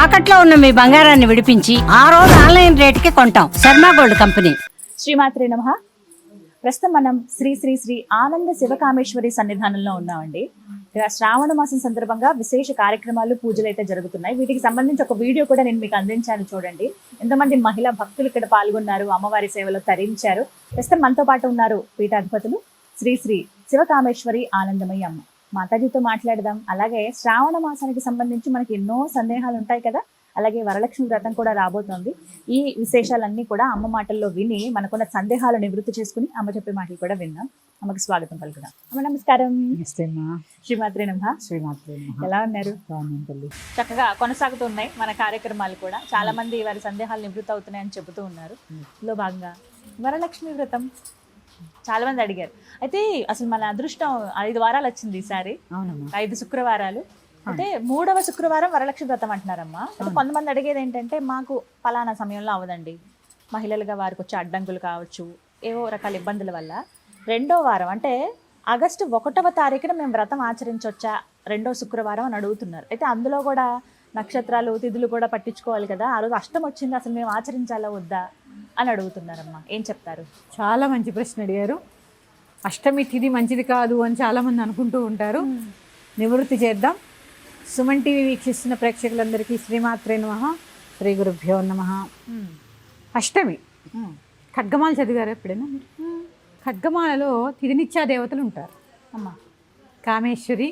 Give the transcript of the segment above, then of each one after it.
తాకట్లో ఉన్న మీ బంగారాన్ని విడిపించి ఆ రోజు ఆన్లైన్ రేటుకి కొంటాం. Sharma gold company. శ్రీమాత్రే నమః. ప్రస్తుతం మనం శ్రీ శ్రీ శ్రీ ఆనంద శివకామేశ్వరి సన్నిధానంలో ఉన్నామండి. ఇక్కడ శ్రావణ మాసం సందర్భంగా విశేష కార్యక్రమాలు, పూజలు అయితే జరుగుతున్నాయి. వీటికి సంబంధించి ఒక వీడియో కూడా నేను మీకు అందించాను, చూడండి. ఎంతమంది మహిళా భక్తులు ఇక్కడ పాల్గొన్నారు, అమ్మవారి సేవలో తరించారు. ప్రస్తుతం మనతో పాటు ఉన్నారు పీఠాధిపతులు శ్రీ శ్రీ శివకామేశ్వరి ఆనందమయ్య అమ్మ. మాతాజీతో మాట్లాడదాం. అలాగే శ్రావణ మాసానికి సంబంధించి మనకి ఎన్నో సందేహాలు ఉంటాయి కదా, అలాగే వరలక్ష్మి వ్రతం కూడా రాబోతోంది. ఈ విశేషాలన్నీ కూడా అమ్మ మాటల్లో విని మనకున్న సందేహాలు నివృత్తి చేసుకుని అమ్మ చెప్పే మాటలు కూడా విన్నాం. అమ్మకి స్వాగతం పలుకుదాం. అమ్మ నమస్కారం. శ్రీమాత్రే నమః. ఎలా ఉన్నారు? చక్కగా కొనసాగుతున్నాయి మన కార్యక్రమాలు కూడా. చాలా మంది వారి సందేహాలు నివృత్తి అవుతున్నాయని చెబుతూ ఉన్నారు. ఇందులో భాగంగా వరలక్ష్మి వ్రతం చాలా మంది అడిగారు. అయితే అసలు మన అదృష్టం 5 వారాలు వచ్చింది ఈసారి. 5 శుక్రవారాలు. అయితే 3వ శుక్రవారం వరలక్ష్మి వ్రతం అంటున్నారమ్మా. అయితే కొంతమంది అడిగేది ఏంటంటే, మాకు పలానా సమయంలో అవదండి, మహిళలుగా వారికి వచ్చే అడ్డంకులు కావచ్చు, ఏవో రకాల ఇబ్బందుల వల్ల 2వ వారం అంటే ఆగస్టు 1వ తారీఖున మేము వ్రతం ఆచరించవచ్చా 2వ శుక్రవారం అని అడుగుతున్నారు. అయితే అందులో కూడా నక్షత్రాలు, తిథులు కూడా పట్టించుకోవాలి కదా, ఆ రోజు అష్టమి వచ్చింది, అసలు మేము ఆచరించాలా వద్దా అని అడుగుతున్నారమ్మా. ఏం చెప్తారు? చాలా మంచి ప్రశ్న అడిగారు. అష్టమి తిథి మంచిది కాదు అని చాలామంది అనుకుంటూ ఉంటారు. నివృత్తి చేద్దాం. సుమన్ టీవీ వీక్షిస్తున్న ప్రేక్షకులందరికీ శ్రీమాత్రే నమః, శ్రీ గురుభ్యో నమః. అష్టమి ఖడ్గమాల చదివారు ఎప్పుడైనా? ఖడ్గమాలలో తిథినిత్యా దేవతలు ఉంటారు. అమ్మ కామేశ్వరి,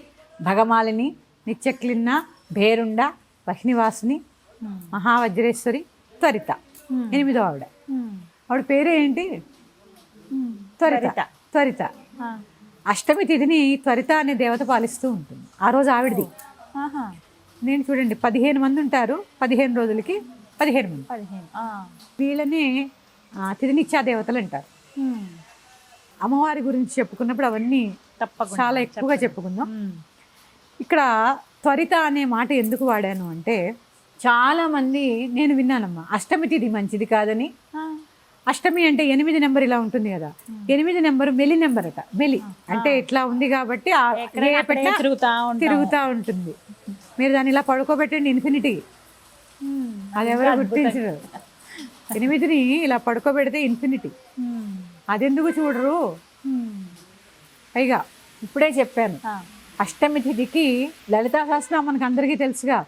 భగమాలిని, నిత్యక్లిన్న, భేరుండ, వహ్నివాసిని, మహావజ్రేశ్వరి, త్వరిత 8వ ఆవిడ. ఆవిడ పేరు ఏంటి? త్వరిత. అష్టమి తిథిని త్వరిత అనే దేవత పాలిస్తూ ఉంటుంది. ఆ రోజు ఆవిడది. నేను చూడండి 15 మంది ఉంటారు. 15 రోజులకి 15 మంది. వీళ్ళని తిథినిత్యా దేవతలు అంటారు. అమ్మవారి గురించి చెప్పుకున్నప్పుడు అవన్నీ చాలా ఎక్కువగా చెప్పుకుందాం. ఇక్కడ త్వరిత అనే మాట ఎందుకు వాడాను అంటే, చాలామంది నేను విన్నానమ్మా, అష్టమి తిథి మంచిది కాదని. అష్టమి అంటే 8 నెంబర్ ఇలా ఉంటుంది కదా, 8 నెంబర్ మెలి నెంబర్ అట. మెలి అంటే ఇట్లా ఉంది కాబట్టి తిరుగుతూ ఉంటుంది. మీరు దాన్ని ఇలా పడుకోబెట్టండి ఇన్ఫినిటీ, అది ఎవరు గుర్తించరు. 8ని ఇలా పడుకోబెడితే ఇన్ఫినిటీ, అదెందుకు చూడరు? పైగా ఇప్పుడే చెప్పాను, అష్టమి తిథికి లలితా సహస్రనామం మనకు అందరికీ తెలుసుగా.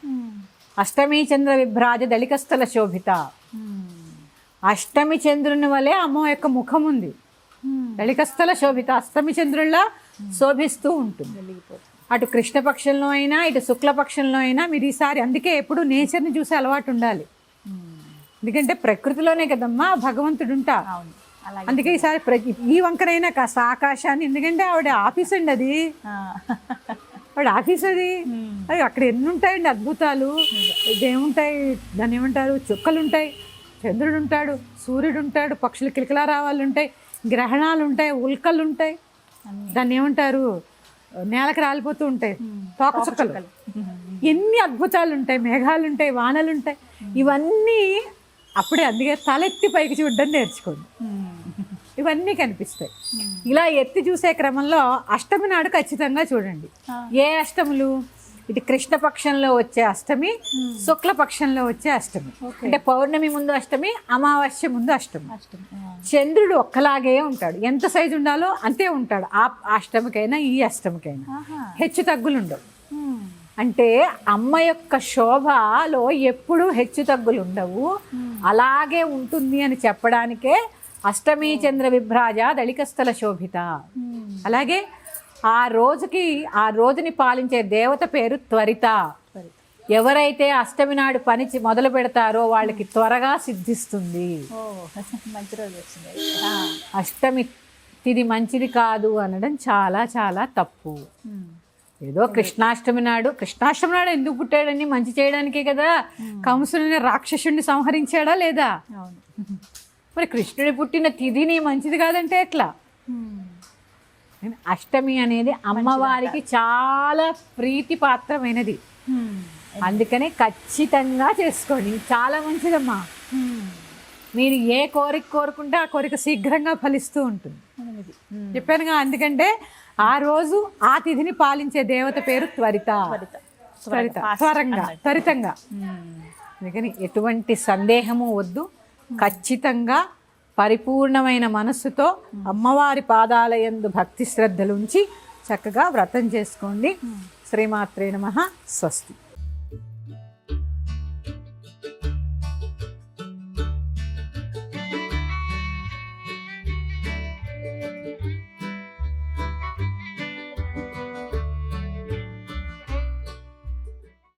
అష్టమి చంద్ర విభ్రాజ దళికస్థల శోభిత. అష్టమి చంద్రుని వలె అమ్మ యొక్క ముఖం ఉంది. దళికస్థల శోభిత, అష్టమి చంద్రుల్లా శోభిస్తూ ఉంటుంది. అటు కృష్ణపక్షంలో అయినా ఇటు శుక్లపక్షంలో అయినా మీరు ఈసారి, అందుకే ఎప్పుడు నేచర్ని చూసే అలవాటు ఉండాలి. ఎందుకంటే ప్రకృతిలోనే కదమ్మా భగవంతుడు ఉంటా. అందుకే ఈసారి ఈ వంకరైనా కాస్త ఆకాశాన్ని, ఎందుకంటే ఆవిడ ఆఫీస్ అండి, అది ఆవిడ ఆఫీస్, అది అక్కడ ఎన్ని ఉంటాయండి అద్భుతాలు. ఇదేముంటాయి, దాన్ని ఏమంటారు, చుక్కలు ఉంటాయి, చంద్రుడు ఉంటాడు, సూర్యుడు ఉంటాడు, పక్షులు కిలకిలా రావాలు ఉంటాయి, గ్రహణాలు ఉంటాయి, ఉల్కలు ఉంటాయి, దాన్ని ఏమంటారు, నేలకు రాలిపోతూ ఉంటాయి తోక చుక్కలు, ఎన్ని అద్భుతాలు ఉంటాయి, మేఘాలు ఉంటాయి, వానలు ఉంటాయి. ఇవన్నీ అప్పుడే, అందుకే తలెత్తి పైకి చూడడం నేర్చుకోండి, ఇవన్నీ కనిపిస్తాయి. ఇలా ఎత్తి చూసే క్రమంలో అష్టమి నాడు ఖచ్చితంగా చూడండి. ఏ అష్టములు? ఇటు కృష్ణపక్షంలో వచ్చే అష్టమి, శుక్లపక్షంలో వచ్చే అష్టమి. అంటే పౌర్ణమి ముందు అష్టమి, అమావాస్య ముందు అష్టమి. చంద్రుడు ఒక్కలాగే ఉంటాడు, ఎంత సైజు ఉండాలో అంతే ఉంటాడు. ఆ అష్టమికైనా ఈ అష్టమికైనా హెచ్చు తగ్గులు ఉండవు. అంటే అమ్మ యొక్క శోభలో ఎప్పుడూ హెచ్చు తగ్గులు ఉండవు, అలాగే ఉంటుంది అని చెప్పడానికే అష్టమి చంద్ర విభ్రాజ దళికస్థల శోభిత. అలాగే ఆ రోజుని పాలించే దేవత పేరు త్వరిత. ఎవరైతే అష్టమి నాడు పని మొదలు పెడతారో వాళ్ళకి త్వరగా సిద్ధిస్తుంది. మంచి రోజు వచ్చింది. అష్టమి తిథి మంచిది కాదు అనడం చాలా చాలా తప్పు. ఏదో కృష్ణాష్టమి నాడు ఎందుకు పుట్టాడని, మంచి చేయడానికే కదా. కంసుని రాక్షసుడిని సంహరించాడా లేదా? మరి కృష్ణుడి పుట్టిన తిథిని మంచిది కాదంటే ఎట్లా? అష్టమి అనేది అమ్మవారికి చాలా ప్రీతిపాత్రమైనది. అందుకనే ఖచ్చితంగా చేసుకోండి, చాలా మంచిదమ్మా. మీరు ఏ కోరిక కోరుకుంటే ఆ కోరిక శీఘ్రంగా ఫలిస్తూ ఉంటుంది. చెప్పానుగా, ఎందుకంటే ఆ రోజు ఆ తిథిని పాలించే దేవత పేరు త్వరిత. త్వరితంగా అందుకని ఎటువంటి సందేహము వద్దు. ఖచ్చితంగా పరిపూర్ణమైన మనస్సుతో అమ్మవారి పాదాలయందు భక్తి శ్రద్ధలుంచి చక్కగా వ్రతం చేసుకోండి. శ్రీమాత్రే నమః. స్వస్తి.